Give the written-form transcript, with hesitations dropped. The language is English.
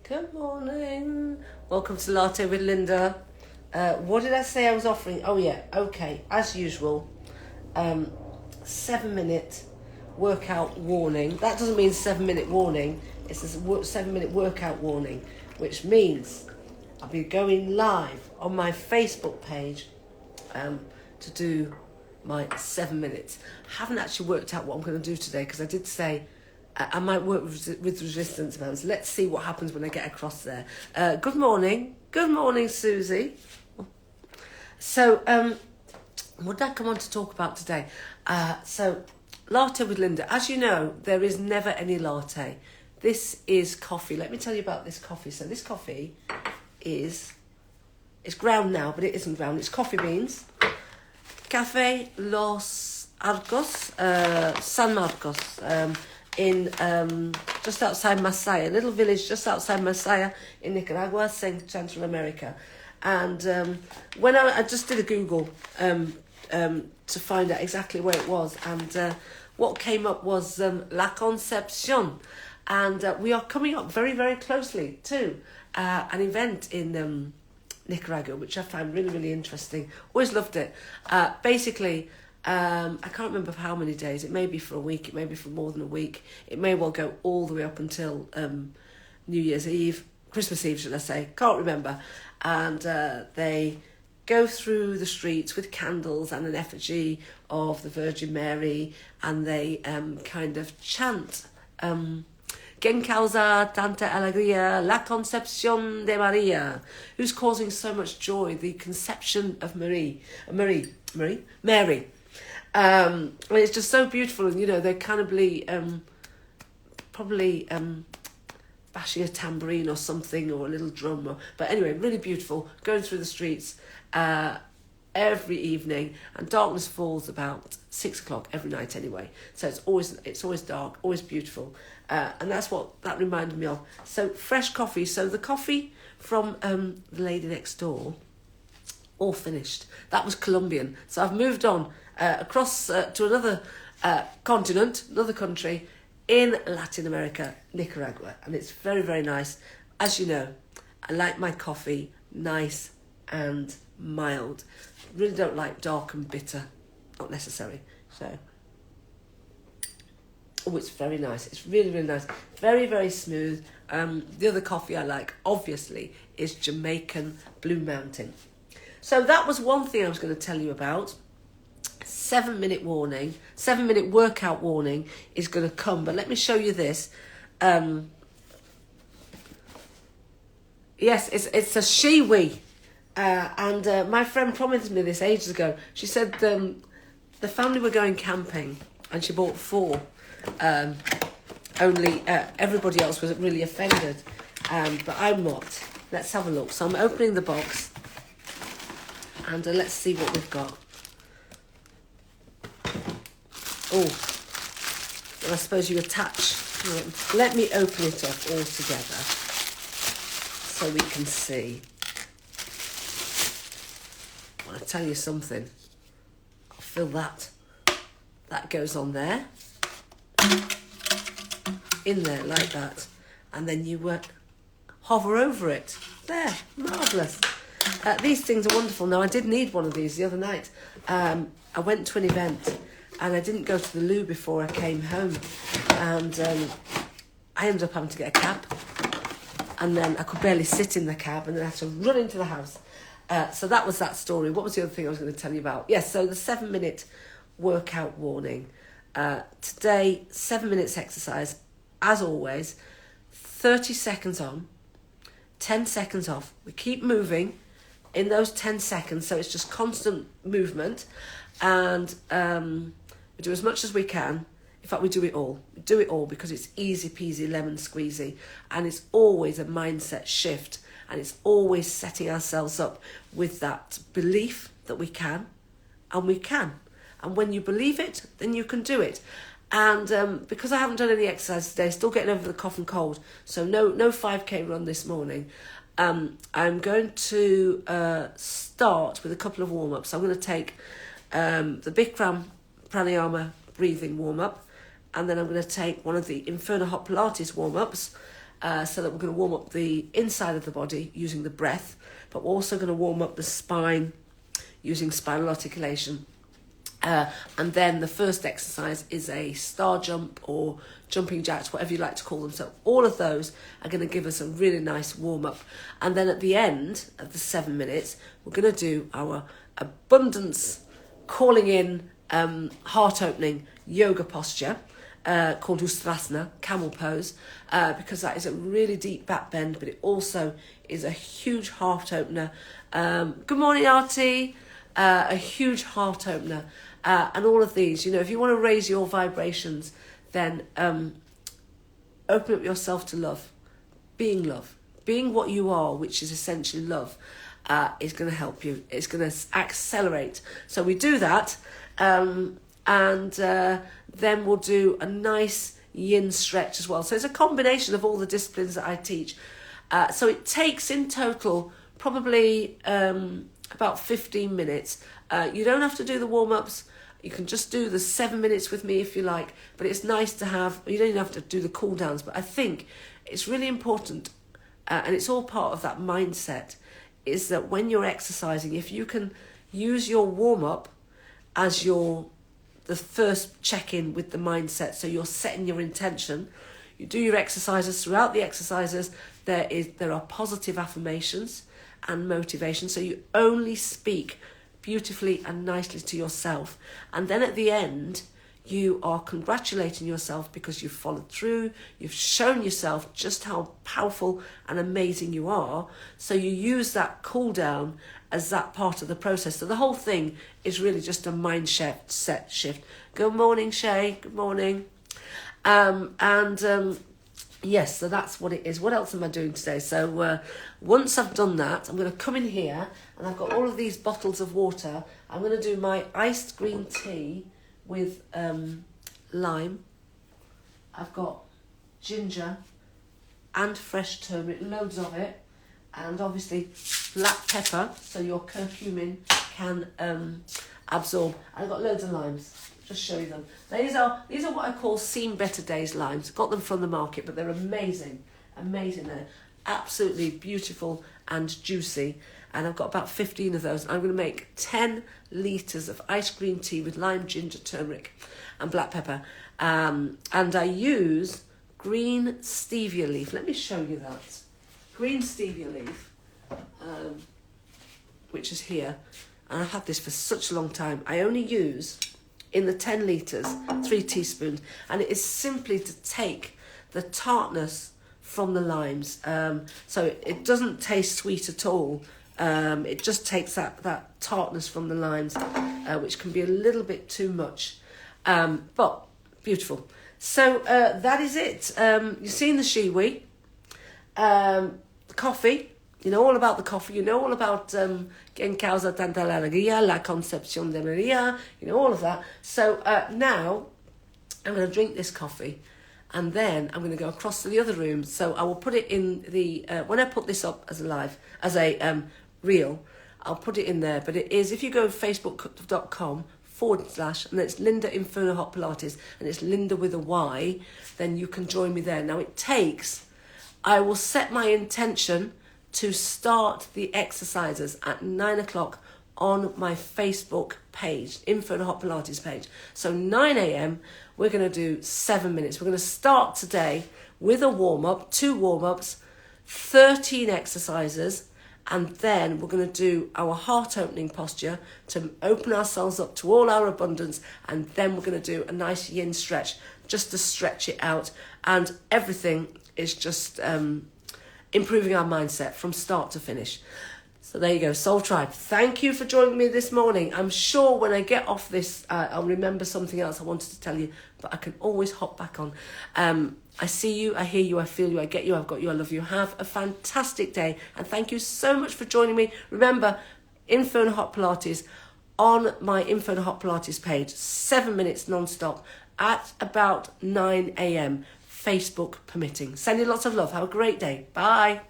Good morning. Welcome to Latte with Lynda. What did I say I was offering? Oh yeah, okay. As usual, 7-minute workout warning. That doesn't mean 7-minute warning. It's a 7-minute workout warning, which means I'll be going live on my Facebook page to do my 7 minutes. I haven't actually worked out what I'm going to do today because I did say I might work with resistance bands. Let's see what happens when I get across there. Good morning. Good morning, Susie. So, what did I come on to talk about today? So, Latte with Lynda. As you know, there is never any latte. This is coffee. Let me tell you about this coffee. So, this coffee it's ground now, but it isn't ground. It's coffee beans. Café Los Arcos, San Marcos. In just outside Masaya, a little village just outside Masaya in Nicaragua, Central America. And when I just did a Google to find out exactly where it was, and what came up was La Concepcion. And we are coming up very, very closely to an event in Nicaragua, which I found really, really interesting. Always loved it. Basically, I can't remember for how many days. It may be for a week. It may be for more than a week. It may well go all the way up until New Year's Eve, Christmas Eve, should I say? Can't remember. And they go through the streets with candles and an effigy of the Virgin Mary, and they kind of chant "Quien causa tanta alegría, la concepción de María," who's causing so much joy, the conception of Mary. And it's just so beautiful, and they're kind of probably bashing a tambourine or something, or a little drum, but anyway, really beautiful, going through the streets every evening, and darkness falls about 6 o'clock every night anyway, so it's always dark, always beautiful, and that's what that reminded me of. So fresh coffee, so the coffee from the lady next door, all finished. That was Colombian, so I've moved on across to another continent, another country in Latin America, Nicaragua, and it's very, very nice. As you know, I like my coffee nice and mild. Really don't like dark and bitter, not necessary. So, it's very nice. It's really, really nice. Very, very smooth. The other coffee I like, obviously, is Jamaican Blue Mountain. So that was one thing I was going to tell you about. 7-minute warning, 7-minute workout warning is going to come. But let me show you this. Yes, it's a shiwi. And my friend promised me this ages ago. She said the family were going camping and she bought 4. Only everybody else was really offended. But I'm not. Let's have a look. So I'm opening the box. And let's see what we've got. Oh, and I suppose you attach. Let me open it up all together so we can see. I want to tell you something. I'll feel that. That goes on there. In there like that. And then you hover over it. There, marvellous. These things are wonderful. Now, I did need one of these the other night. I went to an event and I didn't go to the loo before I came home. And I ended up having to get a cab. And then I could barely sit in the cab and then I had to run into the house. So that was that story. What was the other thing I was going to tell you about? Yes, so the 7-minute workout warning. Today, 7 minutes exercise, as always. 30 seconds on, 10 seconds off. We keep moving in those 10 seconds, so it's just constant movement, and we do as much as we can. In fact, we do it all. We do it all because it's easy peasy lemon squeezy, and it's always a mindset shift, and it's always setting ourselves up with that belief that we can, and we can. And when you believe it, then you can do it. And because I haven't done any exercise today, still getting over the cough and cold, so no 5K run this morning. I'm going to start with a couple of warm-ups. I'm going to take the Bikram pranayama breathing warm-up, and then I'm going to take one of the Inferno Hot Pilates warm-ups, so that we're going to warm up the inside of the body using the breath, but we're also going to warm up the spine using spinal articulation. And then the first exercise is a star jump or jumping jacks, whatever you like to call them. So all of those are going to give us a really nice warm up. And then at the end of the 7 minutes, we're going to do our abundance calling in heart opening yoga posture called Ustrasana, camel pose, because that is a really deep back bend, but it also is a huge heart opener. Good morning, Artie. A huge heart opener. And all of these, you know, if you want to raise your vibrations, then open up yourself to love. Being what you are, which is essentially love, is going to help you. It's going to accelerate. So we do that, and then we'll do a nice yin stretch as well. So it's a combination of all the disciplines that I teach. So it takes in total probably about 15 minutes. You don't have to do the warm-ups. You can just do the 7 minutes with me if you like, but it's nice to have, you don't even have to do the cool downs, but I think it's really important, and it's all part of that mindset, is that when you're exercising, if you can use your warm-up as the first check-in with the mindset, so you're setting your intention, you do your exercises. Throughout the exercises, there are positive affirmations and motivation, so you only speak beautifully and nicely to yourself, and then at the end you are congratulating yourself because you've followed through, you've shown yourself just how powerful and amazing you are. So you use that cool down as that part of the process. So the whole thing is really just a mindset shift. Good morning, Shay. Good morning. Yes, so that's what it is. What else am I doing today? So once I've done that, I'm going to come in here and I've got all of these bottles of water. I'm going to do my iced green tea with lime. I've got ginger and fresh turmeric, loads of it, and obviously black pepper, so your curcumin can absorb. And I've got loads of limes. Just show you them. These are what I call Seen Better Days limes. Got them from the market, but they're amazing. They're absolutely beautiful and juicy. And I've got about 15 of those. I'm going to make 10 litres of iced green tea with lime, ginger, turmeric and black pepper. And I use green stevia leaf. Let me show you that. Green stevia leaf, which is here. And I've had this for such a long time. I only use, in the 10 litres, 3 teaspoons. And it is simply to take the tartness from the limes. So it doesn't taste sweet at all. It just takes that tartness from the limes, which can be a little bit too much. But beautiful. So that is it. You've seen the shiwi. The coffee. You know all about the coffee. You know all about en causa tanta la alegría, la concepción de María. You know all of that. So now I'm going to drink this coffee, and then I'm going to go across to the other room. So I will put it in the when I put this up as a reel, I'll put it in there. But it is, if you go facebook.com/ and it's Lynda Inferno Hot Pilates, and it's Lynda with a Y, then you can join me there. Now I will set my intention to start the exercises at 9 o'clock on my Facebook page, Inferno Hot Pilates page. So 9 a.m, we're going to do 7 minutes. We're going to start today with a warm-up, 2 warm-ups, 13 exercises, and then we're going to do our heart-opening posture to open ourselves up to all our abundance, and then we're going to do a nice yin stretch, just to stretch it out, and everything is just improving our mindset from start to finish. So there you go, Soul Tribe. Thank you for joining me this morning. I'm sure when I get off this, I'll remember something else I wanted to tell you, but I can always hop back on. I see you, I hear you, I feel you, I get you, I've got you, I love you. Have a fantastic day, and thank you so much for joining me. Remember, Inferno Hot Pilates on my Inferno Hot Pilates page, 7 minutes non-stop at about 9 a.m, Facebook permitting. Sending lots of love. Have a great day. Bye.